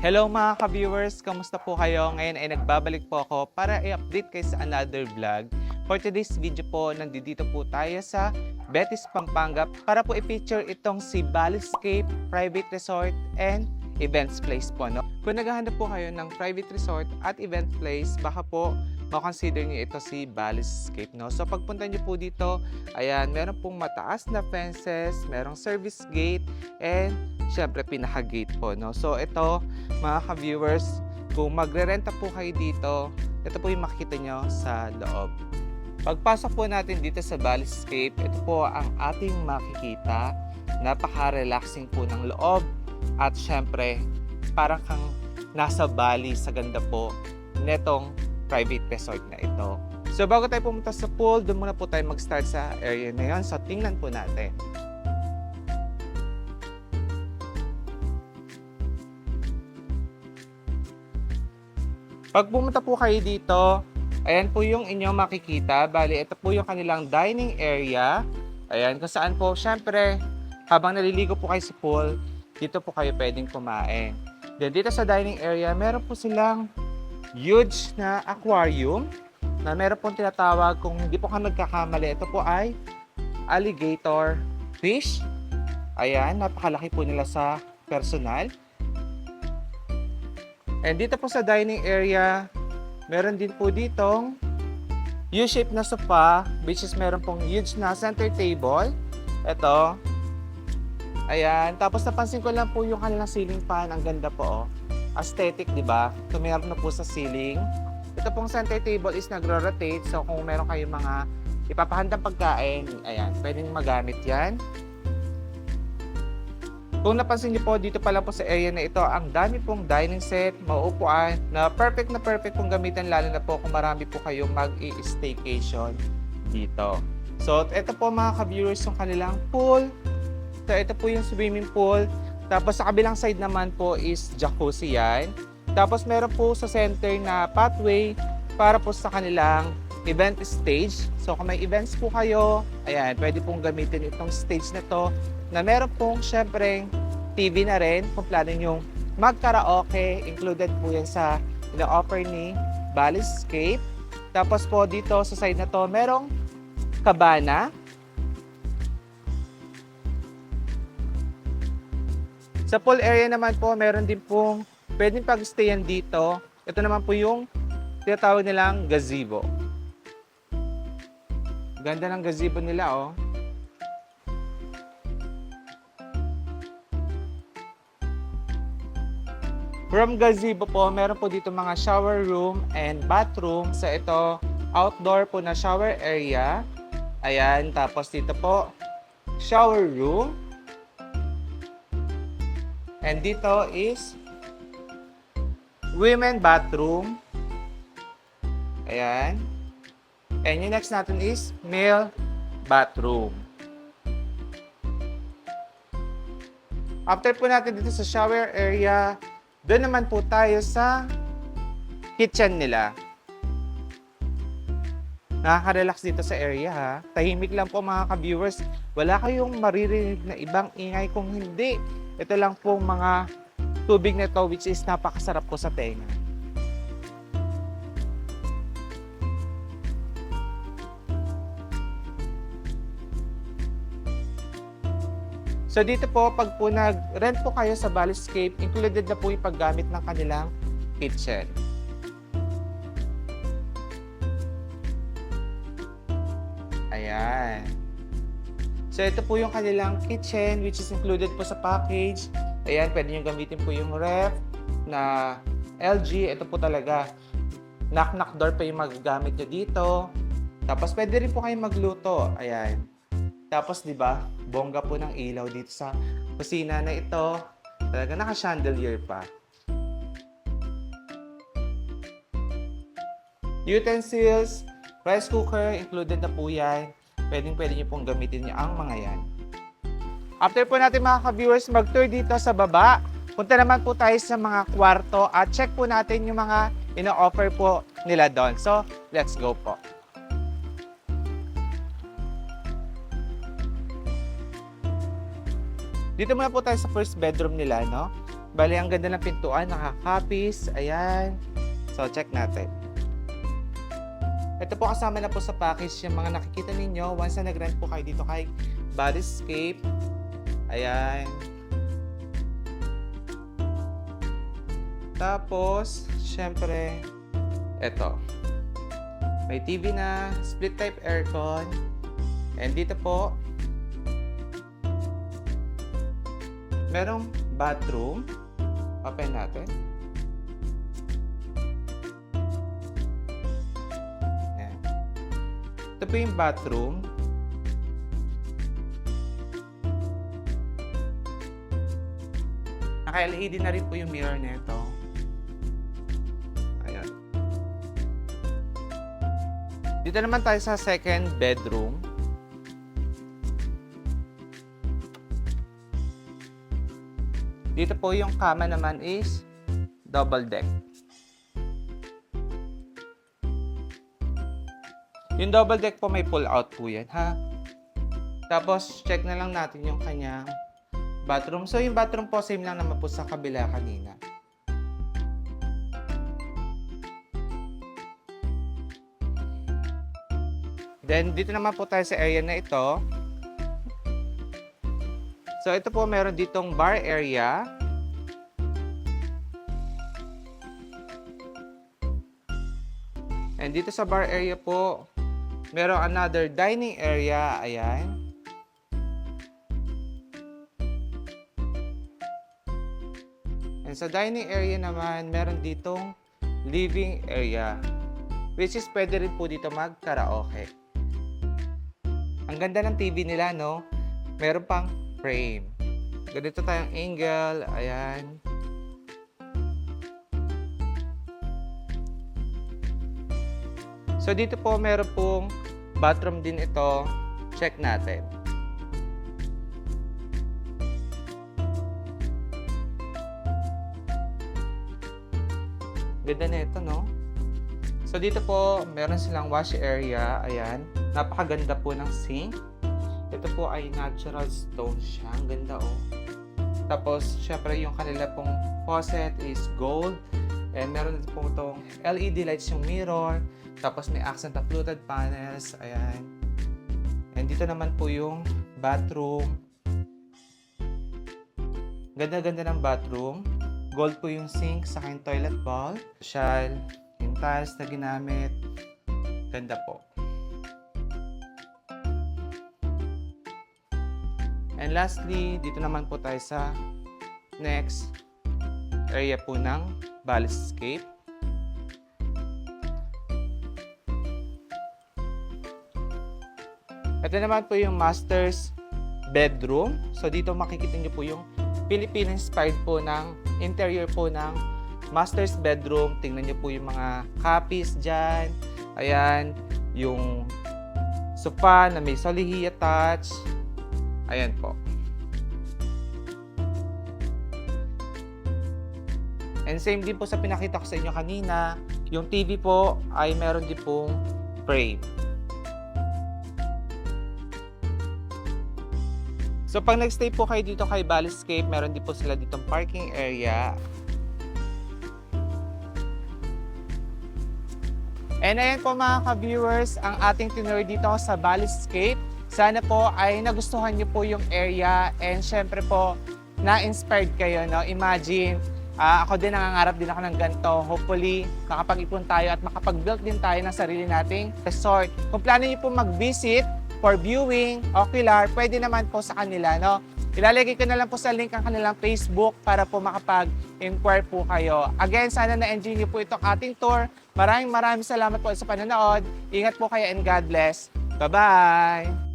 Hello mga ka-viewers! Kamusta po kayo? Ngayon ay nagbabalik po ako para i-update kayo sa another vlog. For today's video po, nandito po tayo sa Betis, Pampanga para po i-feature itong si Baliscape Private Resort and Events Place po. No? Kung naghahanap po kayo ng private resort at event place, baka po makonsider niyo ito si Baliscape. No? So pagpunta niyo po dito, ayan, meron pong mataas na fences, merong service gate, and syempre pinaka-gate po. No? So ito, mga ka-viewers, kung magre-renta po kayo dito, ito po yung makikita nyo sa loob. Pagpasok po natin dito sa Baliscape, ito po ang ating makikita. Napaka-relaxing po ng loob at syempre, parang kang nasa Bali sa ganda po netong private resort na ito. So bago tayo pumunta sa pool, doon muna po tayo mag-start sa area na yun. So tingnan po natin. Pag pumunta po kayo dito, ayan po yung inyong makikita. Bali, ito po yung kanilang dining area. Ayan, kung saan po, syempre, habang naliligo po kayo sa pool, dito po kayo pwedeng kumain. Then dito sa dining area, meron po silang huge na aquarium na meron pong tinatawag, kung hindi po ka nagkakamali, ito po ay alligator fish. Ayan, napakalaki po nila sa personal. And dito po sa dining area, meron din po ditong U-shape na sofa, which is meron pong huge na center table. Ito. Ayan. Tapos napansin ko lang po yung kanilang ceiling fan. Ang ganda po, oh. Aesthetic, di ba? So, meron na po sa ceiling. Ito pong center table is nagro-rotate. So, kung meron kayong mga ipapahandang pagkain, ayan, pwedeng magamit yan. Kung napansin niyo po, dito pala po sa area na ito, ang dami pong dining set, mauupuan, na perfect pong gamitan, lalo na po kung marami po kayong mag-i-staycation dito. So, ito po mga ka-viewers yung kanilang pool. So, ito po yung swimming pool. Tapos sa kabilang side naman po is jacuzzi yan. Tapos meron po sa center na pathway para po sa kanilang event stage. So kung may events po kayo, ayan, pwede pong gamitin itong stage na to na meron pong syempre TV na rin kung plano nyo mag-karaoke. Included po yan sa ina-offer ni Baliscape. Tapos po dito sa side na to, merong cabana. Sa pool area naman po, meron din pong pwedeng pag-stayan dito. Ito naman po yung tinatawag nilang gazebo. Ganda ng gazebo nila, oh. From gazebo po, meron po dito mga shower room and bathroom. Sa ito, outdoor po na shower area. Ayan, tapos dito po, shower room. And dito is women bathroom. Ayan. And yung next natin is male bathroom. After po natin dito sa shower area, doon naman po tayo sa kitchen nila. Nakaka-relax dito sa area, ha. Tahimik lang po mga ka-viewers. Wala kayong maririnig na ibang ingay kung hindi. Ito lang pong mga tubig na to, which is napakasarap po sa tenga. So dito po, pag po nag-rent po kayo sa Baliscape, included na po yung paggamit ng kanilang kitchen. Ayan. So ito po yung kanilang kitchen, which is included po sa package. Ayan, pwede nyo gamitin po yung ref na LG. Ito po talaga, knock-knock door pa yung magagamit nyo dito. Tapos pwede rin po kayong magluto. Ayan. Tapos, di ba, bongga po ng ilaw dito sa kusina na ito. Talaga naka-chandelier pa. Utensils, rice cooker, included na po yan. pwedeng-pwede nyo pong gamitin ang mga yan. After po natin mga ka-viewers mag-tour dito sa baba, punta naman po tayo sa mga kwarto at check po natin yung mga ino-offer po nila doon. So, let's go po. Dito muna po tayo sa first bedroom nila, no? Bali, ang ganda ng pintuan, nakakapis, ayan. So, check natin. Ito po kasama na po sa package yung mga nakikita ninyo once na nag-rent po kayo dito kay Bodyscape. Ayan. Tapos, syempre, eto. May TV na, split type aircon. And dito po, merong bathroom. Open natin. Ayan. Ito po yung bathroom. Naka-LED na rin po yung mirror nito. Ayan. Dito naman tayo sa second bedroom. Dito po yung kama naman is double deck. Yung double deck po may pull out po yan, ha? Tapos check na lang natin yung kanyang bathroom. So yung bathroom po same lang naman po sa kabila kanina. Then dito naman po tayo sa area na ito. So ito po meron ditong bar area. And dito sa bar area po, meron another dining area. Ayan. And sa dining area naman, meron ditong living area. Which is pwede rin po dito mag-karaoke. Ang ganda ng TV nila, no? Meron pang frame. Ganito tayong angle. Ayan. So dito po meron pong bathroom din ito. Check natin. Ganda na ito, no? So dito po meron silang wash area. Ayan. Napakaganda po ng sink. Ito po ay natural stone siya. Ang ganda, oh. Tapos, syempre, yung kanila pong faucet is gold. And meron din po itong LED lights yung mirror. Tapos, may accent na fluted panels. Ayan. And dito naman po yung bathroom. Ganda-ganda ng bathroom. Gold po yung sink sa kanyang toilet bowl. Social, yung tiles na ginamit. Ganda po. And lastly, dito naman po tayo sa next area po ng Bodyscape. Ito naman po yung master's bedroom. So dito makikita nyo po yung Filipino-inspired po ng interior po ng master's bedroom. Tingnan nyo po yung mga copies dyan. Ayan, yung sofa na may solihiya touch. Ayan po. And same din po sa pinakita ko sa inyo kanina, yung TV po ay meron din pong frame. So pag nag-stay po kayo dito kay Bodyscape, meron din po sila ditong parking area. And ayan po mga ka-viewers, ang ating tinur dito sa Bodyscape. Sana po ay nagustuhan niyo po yung area and syempre po na-inspired kayo, no? Imagine, ako din nangangarap din ako ng ganito. Hopefully, makapag-ipon tayo at makapag-build din tayo ng sarili nating resort. Kung plano niyo po mag-visit for viewing, ocular, pwede naman po sa kanila, no? Ilalagay ko na lang po sa link ang kanilang Facebook para po makapag-inquire po kayo. Again, sana na-enjoy niyo po itong ating tour. Maraming salamat po sa panonood. Ingat po kayo and God bless. Bye-bye!